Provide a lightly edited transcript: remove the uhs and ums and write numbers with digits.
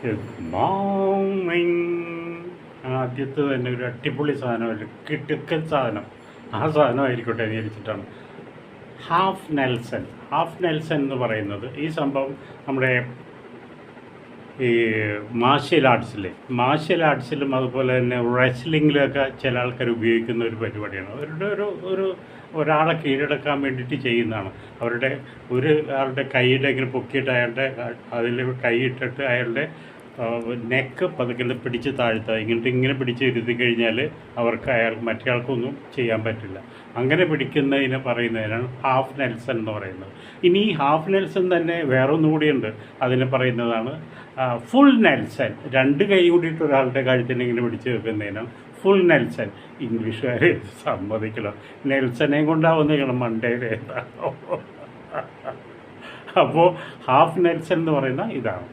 Good morning. ആദ്യത്തെ തന്നെ ഒരു അടിപൊളി സാധനം, ഒരു കിടുക്കൻ സാധനം. ആ സാധനമായിരിക്കട്ടെ വിചാരിച്ചിട്ടാണ് ഹാഫ് നെൽസൺ. ഹാഫ് നെൽസൺ എന്ന് പറയുന്നത് ഈ സംഭവം നമ്മുടെ ഈ മാർഷ്യൽ ആർട്സിലും അതുപോലെ തന്നെ റെസ്ലിങ്ങിലൊക്കെ ചില ആൾക്കാർ ഉപയോഗിക്കുന്ന ഒരു പരിപാടിയാണ്. അവരുടെ ഒരാളെ കീഴടക്കാൻ വേണ്ടിയിട്ട് ചെയ്യുന്നതാണ്. ആളുടെ കൈയുടെ ഇങ്ങനെ പൊക്കിയിട്ട് അയാളുടെ അതിൽ കൈയിട്ടിട്ട് അയാളുടെ നെക്ക് പതുക്കെ പിടിച്ച് താഴ്ത്തുക. ഇങ്ങനെ പിടിച്ച് ഇരുത്തി കഴിഞ്ഞാൽ മറ്റേ ആൾക്കൊന്നും ചെയ്യാൻ പറ്റില്ല. അങ്ങനെ പിടിക്കുന്നതിനെ പറയുന്നതിനാണ് ഹാഫ് നെൽസൺ എന്ന് പറയുന്നത്. ഇനി ഈ ഹാഫ് നെൽസൺ തന്നെ വേറൊന്നും കൂടിയുണ്ട്, അതിനെ പറയുന്നതാണ് ഫുൾ നെൽസൺ. രണ്ട് കൈ കൂടിയിട്ട് ഒരാളുടെ കഴുത്തിന് ഇങ്ങനെ പിടിച്ച് വെക്കുന്നതിനാണ് ഫുൾ നെൽസൺ. ഇംഗ്ലീഷുകാർ സമ്മതിക്കണം, നെൽസനെ കൊണ്ടാവുന്ന മണ്ടയിൽ. അപ്പോൾ ഹാഫ് നെൽസൺ എന്ന് പറയുന്ന ഇതാണ്.